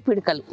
పిడకలు.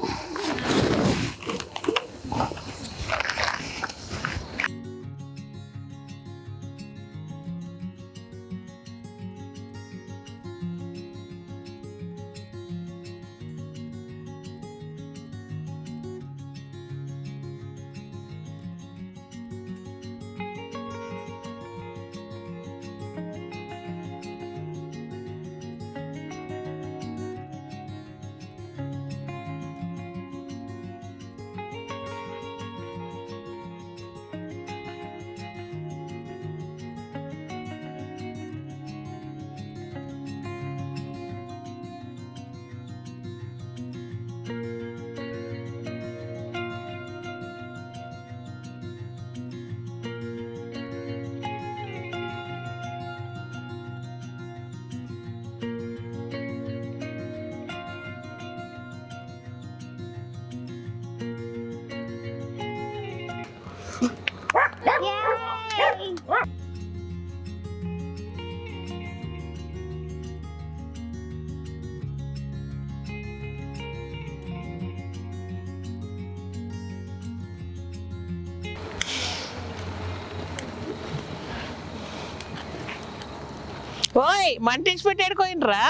ఓయ్ మంటించి పెట్టేడుకోయినరా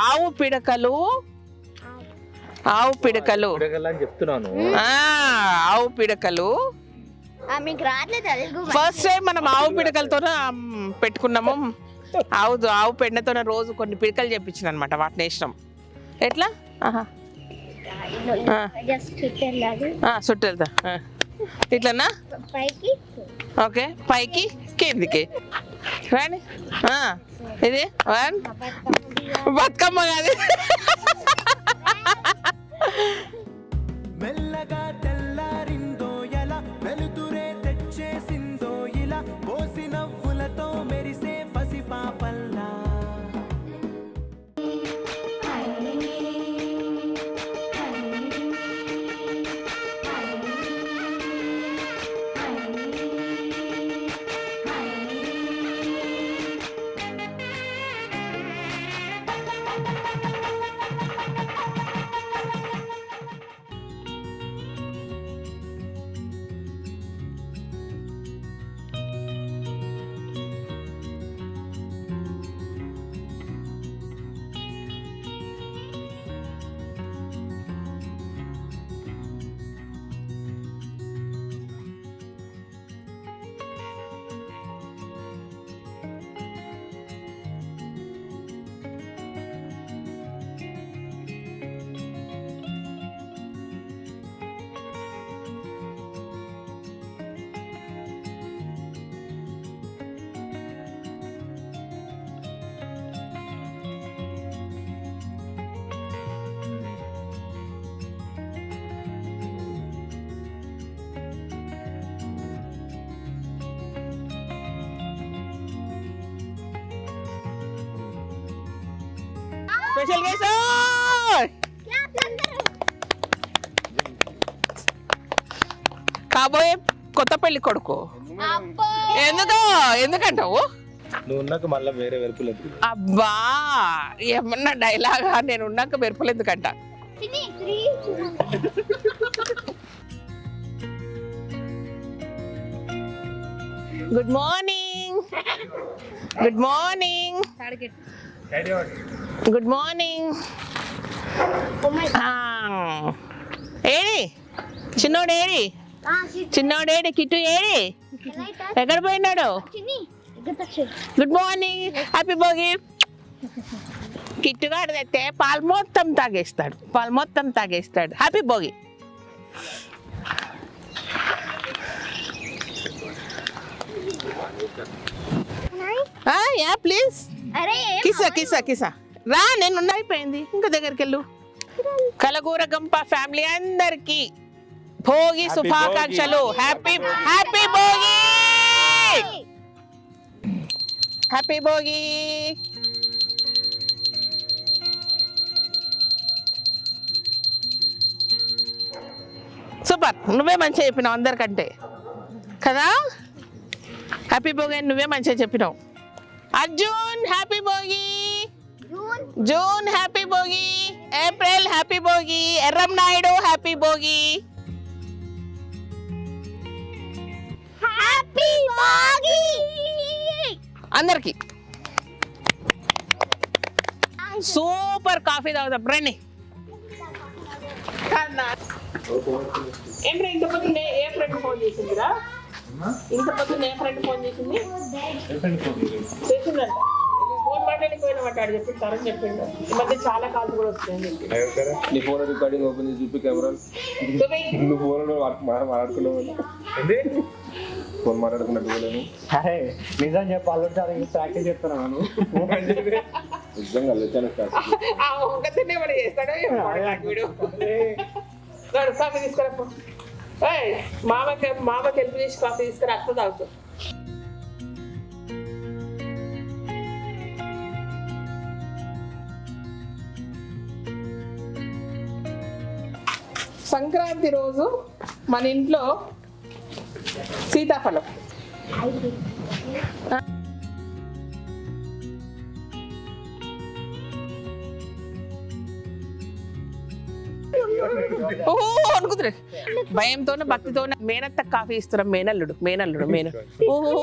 ఆవు పిడకలు అని చెప్తున్నాను. ఆవు పిడకలు ఫస్ట్ టైం మనం ఆవు పిడకలతోనే పెట్టుకున్నాము. ఆవు పెండతోనే రోజు కొన్ని పిడకలు చెప్పించిన అనమాట. వాటిని వేసినాం. ఎట్లా చుట్టెళ్తా ఇట్లన్నా. ఓకే పైకి కిందికి రాని. ఇది బతుకమ్మ కాదు. మెల్లగా తెల్లారిందో ఎలా వెలుతురే తెచ్చేసిందో ఇలా పోసి నవ్వులతో మెరిసే పసి పాపల్లా. స్పెషల్ గెస్ట్ కాబోయే కొత్త పెళ్లి కొడుకు. ఎందుకంటావు? నువ్వు ఉన్నాక మళ్ళీ వేరే వెరుపులేదు. అబ్బా ఏమన్నా డైలాగా? నేను ఉన్నాక వెరుపులు ఎందుకంట. Good morning. Good morning. Good morning. ఏడి చిన్నోడు ఏడి? చిన్నోడు ఏడి? కిట్టు ఏడి? ఎక్కడ పోయినాడు? Good morning. హ్యాపీ భోగి. కిట్టుగాడు తెస్తే పాలు మొత్తం తాగేస్తాడు. హ్యాపీ భోగి. Yeah please. కిసా రా. నేను అయిపోయింది. ఇంకా దగ్గరికి వెళ్ళు. కలగూర గంప ఫ్యామిలీ అందరికి భోగి శుభాకాంక్షలు. Happy Bhogi. Happy Bhogi. Super. నువ్వే మంచిగా చెప్పినావు అందరికంటే కదా. హ్యాపీ భోగి అని నువ్వే మంచిగా చెప్పినావు. Arjun happy Bhogi. June happy Bhogi. April happy Bhogi, Yerram Naidu happy Bhogi. Happy Bhogi అందరికి సూపర్ కాఫీ తాగుతాం రండి. ఏంట్రా ఇంత పొద్దున్నే ఏ ఫ్రెండ్ ఫోన్ చేసిందిరా? ఇంత పొద్దున్న ఏ ఫ్రెండ్ ఫోన్ చేసింది? చేసిందంట. ఫోన్ మాట్లాడిపోయినమాట ఆడు చెప్పిండు, తరం చెప్పిండు. ఈ మధ్య చాలా కాల్స్ కూడా వస్తున్నాయని చెప్పి. నీ ఫోన్ రికార్డింగ్ ఓపెన్ చేసి చూపి కెమెరా. నువ్వు ఫోన్ మాట్లాడుకున్నావు, ఫోన్ మాట్లాడుకున్నట్టు. అరే నిజం చెప్పి అల్లుడు ప్రాక్టీస్ చేస్తున్నాను. నిజంగా అల్లెచ్చాను ఒకతనే మనం చేస్తాడో వీడు. కాఫీ తీసుకురా. మామకి హెల్ప్ చేసి కాఫీ తీసుకురా, అక్క తాగుతాం. సంక్రాంతి రోజు మన ఇంట్లో సీతాఫలం. ఓహో అనుకుంటున్నా భయంతోనే భక్తితోనే మేనత్త కాఫీ ఇస్తున్నాం. మేనల్లుడు ఓహో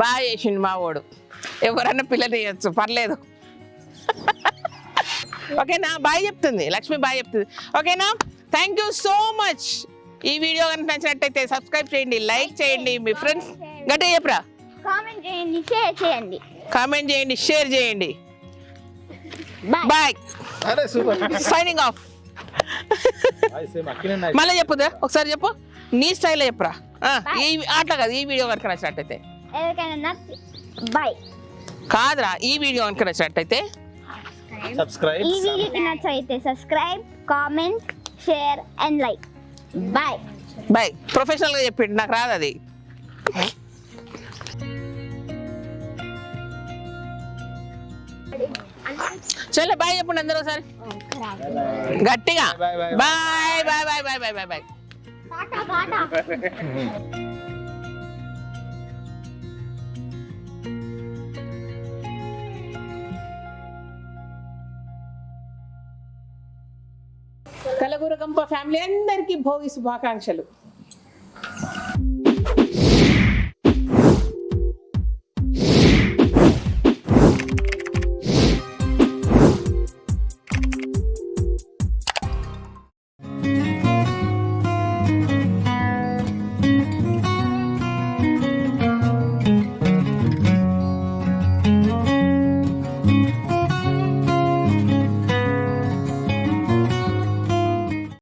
బాగా చేసిండు మా వాడు. ఎవరన్నా పిల్లలు చేయొచ్చు, పర్లేదు. ఓకేనా? బాయ్ చెప్తుంది లక్ష్మి, బాయ్ చెప్తుంది. ఓకేనా? Thank you so much. ఈ వీడియో కనుక నచ్చినట్టయితే సబ్స్క్రైబ్ చేయండి, లైక్ చేయండి, మీ ఫ్రెండ్స్ గట్టిగా చెప్పరా, కామెంట్ చేయండి, షేర్ చేయండి. కామెంట్ చేయండి, షేర్ చేయండి. బాయ్. Signing off. మళ్ళీ చెప్పుదా ఒకసారి చెప్పు, నీ స్టైల్లో చెప్పురా. అట్లా కాదు, ఈ వీడియో కనుక నచ్చినట్టయితే ఎవరికైనా బాయ్ కాదురా, ఈ వీడియో కనుక నచ్చినట్టయితే సబ్స్క్రైబ్. ఈ వీడియోకి నచ్చితే subscribe, comment, share and like. Bye bye. ప్రొఫెషనల్గా చెప్పిండు, నాకు రాదు అది. చలో బాయ్ చెప్పండి అందరూ ఒకసారి గట్టిగా. Bye bye bye bye bye bye bye. కలగూర గంప ఫ్యామిలీ అందరికీ భోగి శుభాకాంక్షలు.